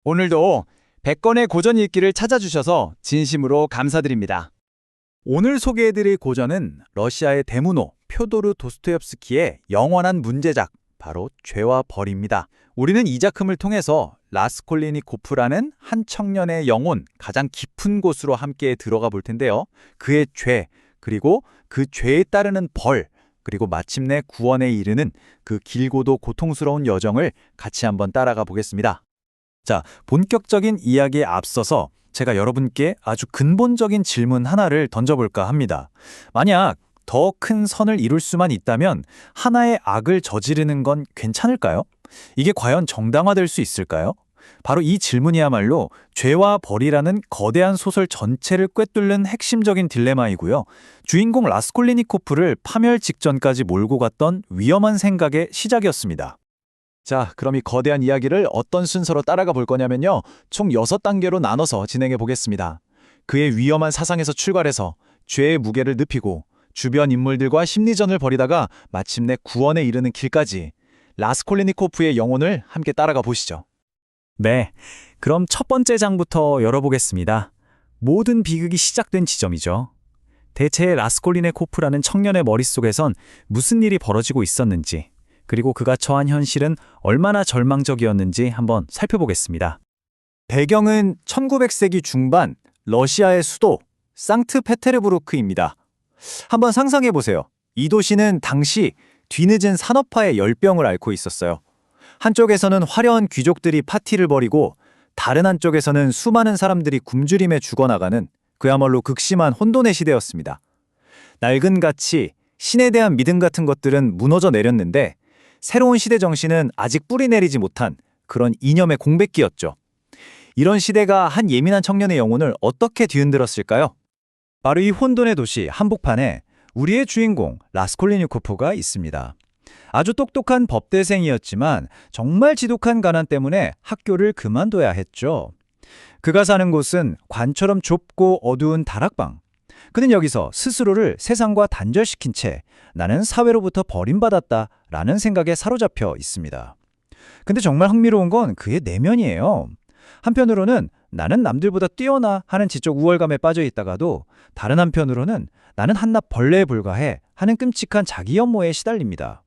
오늘도 100권의 고전 읽기를 찾아주셔서 진심으로 감사드립니다. 오늘 소개해드릴 고전은 러시아의 대문호 표도르 도스토옙스키의 영원한 문제작, 바로 죄와 벌입니다. 우리는 이 작품을 통해서 라스콜리니코프라는 한 청년의 영혼, 가장 깊은 곳으로 함께 들어가 볼 텐데요. 그의 죄, 그리고 그 죄에 따르는 벌, 그리고 마침내 구원에 이르는 그 길고도 고통스러운 여정을 같이 한번 따라가 보겠습니다. 자, 본격적인 이야기에 앞서서 제가 여러분께 아주 근본적인 질문 하나를 던져볼까 합니다. 만약 더 큰 선을 이룰 수만 있다면 하나의 악을 저지르는 건 괜찮을까요? 이게 과연 정당화될 수 있을까요? 바로 이 질문이야말로 죄와 벌이라는 거대한 소설 전체를 꿰뚫는 핵심적인 딜레마이고요. 주인공 라스콜리니코프를 파멸 직전까지 몰고 갔던 위험한 생각의 시작이었습니다. 자, 그럼 이 거대한 이야기를 어떤 순서로 따라가 볼 거냐면요. 총 6단계로 나눠서 진행해 보겠습니다. 그의 위험한 사상에서 출발해서 죄의 무게를 눕히고 주변 인물들과 심리전을 벌이다가 마침내 구원에 이르는 길까지 라스콜리니코프의 영혼을 함께 따라가 보시죠. 네, 그럼 첫 번째 장부터 열어보겠습니다. 모든 비극이 시작된 지점이죠. 대체 라스콜리니코프라는 청년의 머릿속에선 무슨 일이 벌어지고 있었는지, 그리고 그가 처한 현실은 얼마나 절망적이었는지 한번 살펴보겠습니다. 배경은 1900세기 중반 러시아의 수도 상트페테르부르크입니다. 한번 상상해 보세요. 이 도시는 당시 뒤늦은 산업화의 열병을 앓고 있었어요. 한쪽에서는 화려한 귀족들이 파티를 벌이고 다른 한쪽에서는 수많은 사람들이 굶주림에 죽어나가는 그야말로 극심한 혼돈의 시대였습니다. 낡은 가치, 신에 대한 믿음 같은 것들은 무너져 내렸는데 새로운 시대 정신은 아직 뿌리 내리지 못한 그런 이념의 공백기였죠. 이런 시대가 한 예민한 청년의 영혼을 어떻게 뒤흔들었을까요? 바로 이 혼돈의 도시 한복판에 우리의 주인공 라스콜리니코프가 있습니다. 아주 똑똑한 법대생이었지만 정말 지독한 가난 때문에 학교를 그만둬야 했죠. 그가 사는 곳은 관처럼 좁고 어두운 다락방. 그는 여기서 스스로를 세상과 단절시킨 채 나는 사회로부터 버림받았다 라는 생각에 사로잡혀 있습니다. 근데 정말 흥미로운 건 그의 내면이에요. 한편으로는 나는 남들보다 뛰어나 하는 지적 우월감에 빠져 있다가도 다른 한편으로는 나는 한낱 벌레에 불과해 하는 끔찍한 자기 혐오에 시달립니다.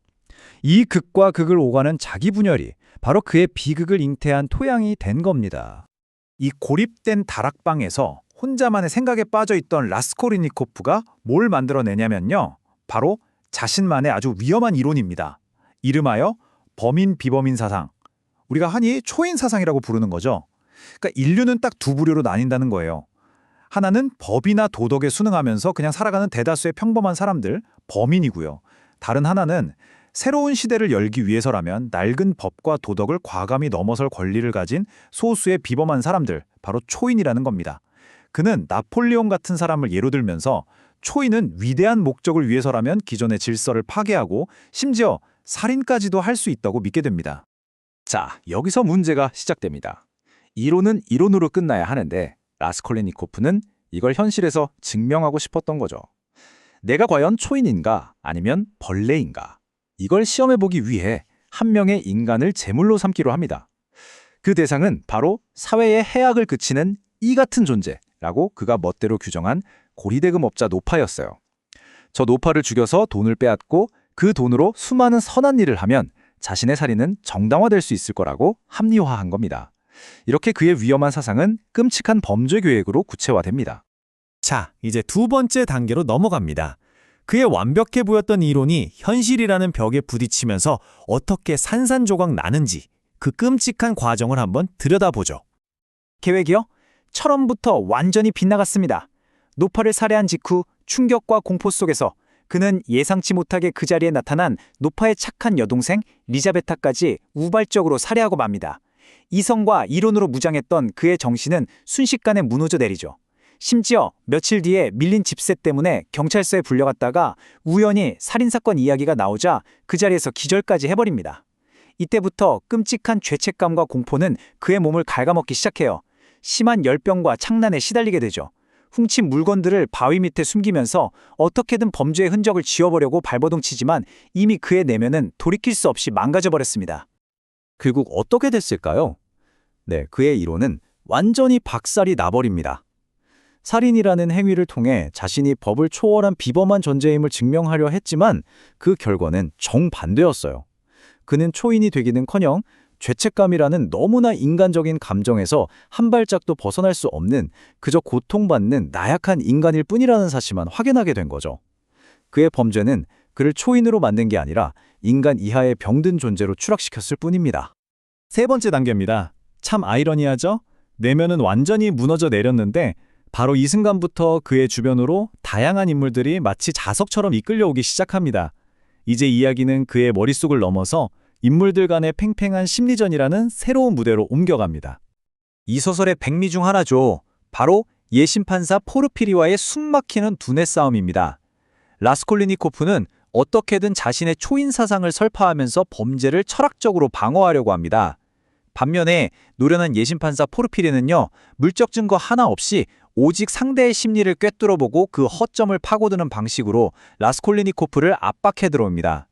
이 극과 극을 오가는 자기 분열이 바로 그의 비극을 잉태한 토양이 된 겁니다. 이 고립된 다락방에서 혼자만의 생각에 빠져 있던 라스콜리니코프가 뭘 만들어내냐면요. 바로 자신만의 아주 위험한 이론입니다. 이름하여 범인 비범인 사상. 우리가 흔히 초인 사상이라고 부르는 거죠. 그러니까 인류는 딱 두 부류로 나뉜다는 거예요. 하나는 법이나 도덕에 순응하면서 그냥 살아가는 대다수의 평범한 사람들, 범인이고요. 다른 하나는 새로운 시대를 열기 위해서라면 낡은 법과 도덕을 과감히 넘어설 권리를 가진 소수의 비범한 사람들, 바로 초인이라는 겁니다. 그는 나폴레옹 같은 사람을 예로 들면서 초인은 위대한 목적을 위해서라면 기존의 질서를 파괴하고 심지어 살인까지도 할 수 있다고 믿게 됩니다. 자, 여기서 문제가 시작됩니다. 이론은 이론으로 끝나야 하는데 라스콜리니코프는 이걸 현실에서 증명하고 싶었던 거죠. 내가 과연 초인인가 아니면 벌레인가? 이걸 시험해보기 위해 한 명의 인간을 제물로 삼기로 합니다. 그 대상은 바로 사회의 해악을 그치는 이 같은 존재라고 그가 멋대로 규정한 고리대금업자 노파였어요. 저 노파를 죽여서 돈을 빼앗고 그 돈으로 수많은 선한 일을 하면 자신의 살인은 정당화될 수 있을 거라고 합리화한 겁니다. 이렇게 그의 위험한 사상은 끔찍한 범죄 계획으로 구체화됩니다. 자, 이제 두 번째 단계로 넘어갑니다. 그의 완벽해 보였던 이론이 현실이라는 벽에 부딪히면서 어떻게 산산조각 나는지 그 끔찍한 과정을 한번 들여다보죠. 계획이요? 철원부터 완전히 빗나갔습니다. 노파를 살해한 직후 충격과 공포 속에서 그는 예상치 못하게 그 자리에 나타난 노파의 착한 여동생 리자베타까지 우발적으로 살해하고 맙니다. 이성과 이론으로 무장했던 그의 정신은 순식간에 무너져 내리죠. 심지어 며칠 뒤에 밀린 집세 때문에 경찰서에 불려갔다가 우연히 살인사건 이야기가 나오자 그 자리에서 기절까지 해버립니다. 이때부터 끔찍한 죄책감과 공포는 그의 몸을 갉아먹기 시작해요. 심한 열병과 창난에 시달리게 되죠. 훔친 물건들을 바위 밑에 숨기면서 어떻게든 범죄의 흔적을 지워보려고 발버둥치지만 이미 그의 내면은 돌이킬 수 없이 망가져버렸습니다. 결국 어떻게 됐을까요? 네, 그의 이론은 완전히 박살이 나버립니다. 살인이라는 행위를 통해 자신이 법을 초월한 비범한 존재임을 증명하려 했지만 그 결과는 정반대였어요. 그는 초인이 되기는커녕 죄책감이라는 너무나 인간적인 감정에서 한 발짝도 벗어날 수 없는 그저 고통받는 나약한 인간일 뿐이라는 사실만 확인하게 된 거죠. 그의 범죄는 그를 초인으로 만든 게 아니라 인간 이하의 병든 존재로 추락시켰을 뿐입니다. 세 번째 단계입니다. 참 아이러니하죠? 내면은 완전히 무너져 내렸는데 바로 이 순간부터 그의 주변으로 다양한 인물들이 마치 자석처럼 이끌려오기 시작합니다. 이제 이야기는 그의 머릿속을 넘어서 인물들 간의 팽팽한 심리전이라는 새로운 무대로 옮겨갑니다. 이 소설의 백미 중 하나죠. 바로 예심판사 포르피리와의 숨막히는 두뇌 싸움입니다. 라스콜리니코프는 어떻게든 자신의 초인 사상을 설파하면서 범죄를 철학적으로 방어하려고 합니다. 반면에 노련한 예심판사 포르피리는요, 물적 증거 하나 없이 오직 상대의 심리를 꿰뚫어보고 그 허점을 파고드는 방식으로 라스콜리니코프를 압박해 들어옵니다.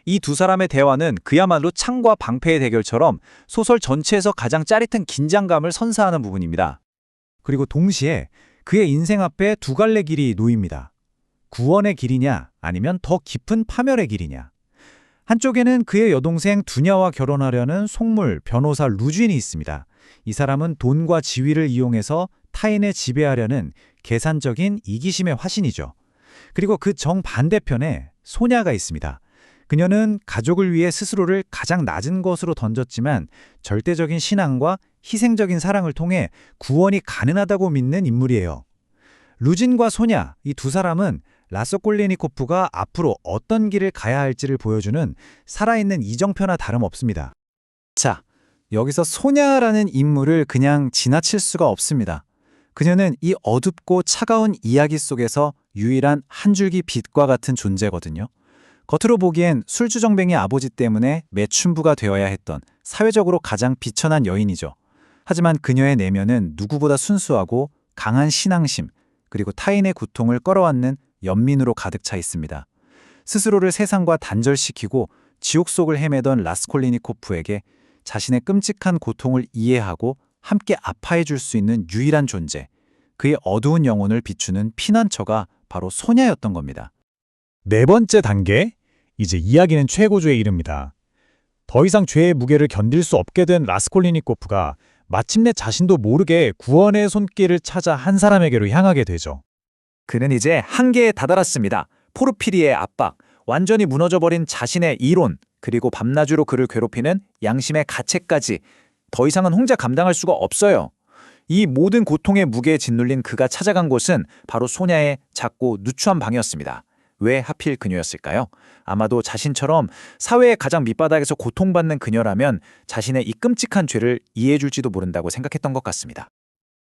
이 두 사람의 대화는 그야말로 창과 방패의 대결처럼 소설 전체에서 가장 짜릿한 긴장감을 선사하는 부분입니다. 그리고 동시에 그의 인생 앞에 두 갈래 길이 놓입니다. 구원의 길이냐 아니면 더 깊은 파멸의 길이냐. 한쪽에는 그의 여동생 두냐와 결혼하려는 속물 변호사 루쥔이 있습니다. 이 사람은 돈과 지위를 이용해서 타인을 지배하려는 계산적인 이기심의 화신이죠. 그리고 그 정반대편에 소냐가 있습니다. 그녀는 가족을 위해 스스로를 가장 낮은 것으로 던졌지만 절대적인 신앙과 희생적인 사랑을 통해 구원이 가능하다고 믿는 인물이에요. 루진과 소냐, 이 두 사람은 라스콜리니코프가 앞으로 어떤 길을 가야 할지를 보여주는 살아있는 이정표나 다름없습니다. 자, 여기서 소냐라는 인물을 그냥 지나칠 수가 없습니다. 그녀는 이 어둡고 차가운 이야기 속에서 유일한 한 줄기 빛과 같은 존재거든요. 겉으로 보기엔 술주정뱅이 아버지 때문에 매춘부가 되어야 했던 사회적으로 가장 비천한 여인이죠. 하지만 그녀의 내면은 누구보다 순수하고 강한 신앙심, 그리고 타인의 고통을 끌어안는 연민으로 가득 차 있습니다. 스스로를 세상과 단절시키고 지옥 속을 헤매던 라스콜리니코프에게 자신의 끔찍한 고통을 이해하고 함께 아파해 줄 수 있는 유일한 존재, 그의 어두운 영혼을 비추는 피난처가 바로 소냐였던 겁니다. 네 번째 단계, 이제 이야기는 최고조에 이릅니다. 더 이상 죄의 무게를 견딜 수 없게 된 라스콜리니코프가 마침내 자신도 모르게 구원의 손길을 찾아 한 사람에게로 향하게 되죠. 그는 이제 한계에 다다랐습니다. 포르피리의 압박, 완전히 무너져버린 자신의 이론, 그리고 밤낮으로 그를 괴롭히는 양심의 가책까지 더 이상은 혼자 감당할 수가 없어요. 이 모든 고통의 무게에 짓눌린 그가 찾아간 곳은 바로 소냐의 작고 누추한 방이었습니다. 왜 하필 그녀였을까요? 아마도 자신처럼 사회의 가장 밑바닥에서 고통받는 그녀라면 자신의 이 끔찍한 죄를 이해해줄지도 모른다고 생각했던 것 같습니다.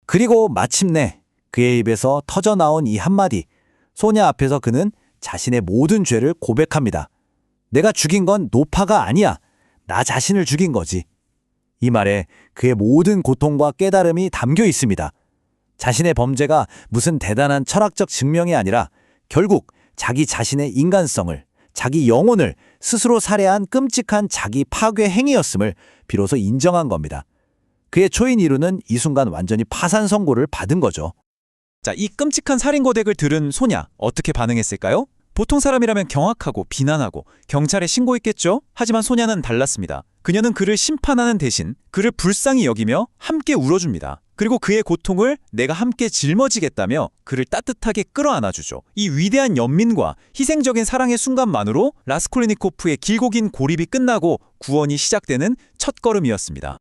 그리고 마침내 그의 입에서 터져나온 이 한마디, 소냐 앞에서 그는 자신의 모든 죄를 고백합니다. 내가 죽인 건 노파가 아니야. 나 자신을 죽인 거지. 이 말에 그의 모든 고통과 깨달음이 담겨 있습니다. 자신의 범죄가 무슨 대단한 철학적 증명이 아니라 결국 자기 자신의 인간성을, 자기 영혼을 스스로 살해한 끔찍한 자기 파괴 행위였음을 비로소 인정한 겁니다. 그의 초인 이루는 이 순간 완전히 파산 선고를 받은 거죠. 자, 이 끔찍한 살인 고백을 들은 소냐, 어떻게 반응했을까요? 보통 사람이라면 경악하고 비난하고 경찰에 신고했겠죠? 하지만 소냐는 달랐습니다. 그녀는 그를 심판하는 대신 그를 불쌍히 여기며 함께 울어줍니다. 그리고 그의 고통을 내가 함께 짊어지겠다며 그를 따뜻하게 끌어안아주죠. 이 위대한 연민과 희생적인 사랑의 순간만으로 라스콜리니코프의 길고 긴 고립이 끝나고 구원이 시작되는 첫걸음이었습니다.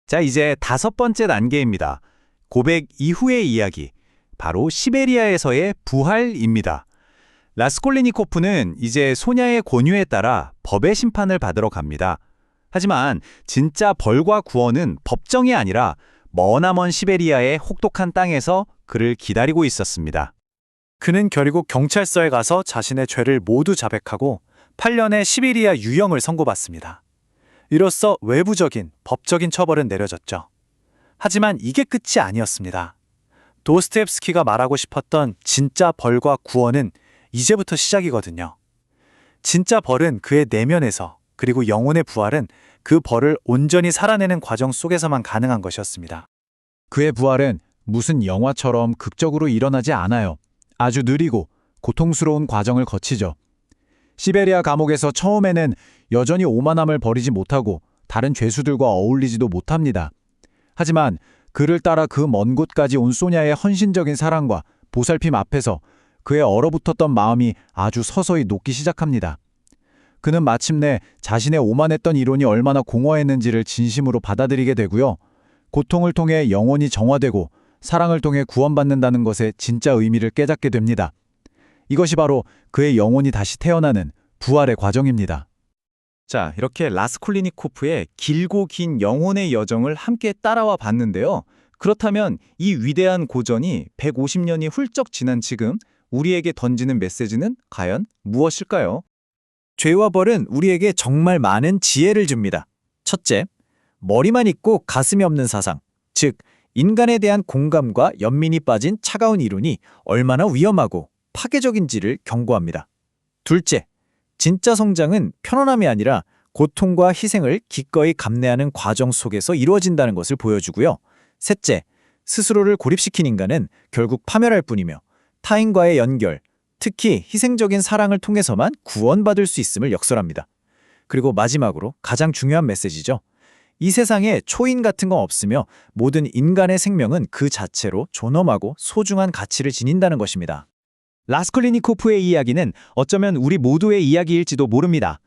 자, 이제 다섯 번째 단계입니다. 고백 이후의 이야기, 바로 시베리아에서의 부활입니다. 라스콜리니코프는 이제 소냐의 권유에 따라 법의 심판을 받으러 갑니다. 하지만 진짜 벌과 구원은 법정이 아니라 머나먼 시베리아의 혹독한 땅에서 그를 기다리고 있었습니다. 그는 결국 경찰서에 가서 자신의 죄를 모두 자백하고 8년의 시베리아 유형을 선고받습니다. 이로써 외부적인 법적인 처벌은 내려졌죠. 하지만 이게 끝이 아니었습니다. 도스토옙스키가 말하고 싶었던 진짜 벌과 구원은 이제부터 시작이거든요. 진짜 벌은 그의 내면에서 그리고 영혼의 부활은 그 벌을 온전히 살아내는 과정 속에서만 가능한 것이었습니다. 그의 부활은 무슨 영화처럼 극적으로 일어나지 않아요. 아주 느리고 고통스러운 과정을 거치죠. 시베리아 감옥에서 처음에는 여전히 오만함을 버리지 못하고 다른 죄수들과 어울리지도 못합니다. 하지만 그를 따라 그 먼 곳까지 온 소냐의 헌신적인 사랑과 보살핌 앞에서 그의 얼어붙었던 마음이 아주 서서히 녹기 시작합니다. 그는 마침내 자신의 오만했던 이론이 얼마나 공허했는지를 진심으로 받아들이게 되고요. 고통을 통해 영혼이 정화되고 사랑을 통해 구원받는다는 것의 진짜 의미를 깨닫게 됩니다. 이것이 바로 그의 영혼이 다시 태어나는 부활의 과정입니다. 자, 이렇게 라스콜리니코프의 길고 긴 영혼의 여정을 함께 따라와 봤는데요. 그렇다면 이 위대한 고전이 150년이 훌쩍 지난 지금 우리에게 던지는 메시지는 과연 무엇일까요? 죄와 벌은 우리에게 정말 많은 지혜를 줍니다. 첫째, 머리만 있고 가슴이 없는 사상, 즉 인간에 대한 공감과 연민이 빠진 차가운 이론이 얼마나 위험하고 파괴적인지를 경고합니다. 둘째, 진짜 성장은 편안함이 아니라 고통과 희생을 기꺼이 감내하는 과정 속에서 이루어진다는 것을 보여주고요. 셋째, 스스로를 고립시킨 인간은 결국 파멸할 뿐이며 타인과의 연결, 특히 희생적인 사랑을 통해서만 구원받을 수 있음을 역설합니다. 그리고 마지막으로 가장 중요한 메시지죠. 이 세상에 초인 같은 건 없으며 모든 인간의 생명은 그 자체로 존엄하고 소중한 가치를 지닌다는 것입니다. 라스콜리니코프의 이야기는 어쩌면 우리 모두의 이야기일지도 모릅니다.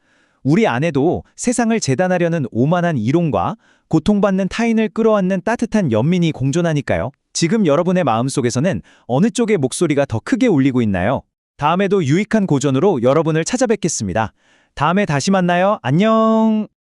우리 안에도 세상을 재단하려는 오만한 이론과 고통받는 타인을 끌어안는 따뜻한 연민이 공존하니까요. 지금 여러분의 마음속에서는 어느 쪽의 목소리가 더 크게 울리고 있나요? 다음에도 유익한 고전으로 여러분을 찾아뵙겠습니다. 다음에 다시 만나요. 안녕!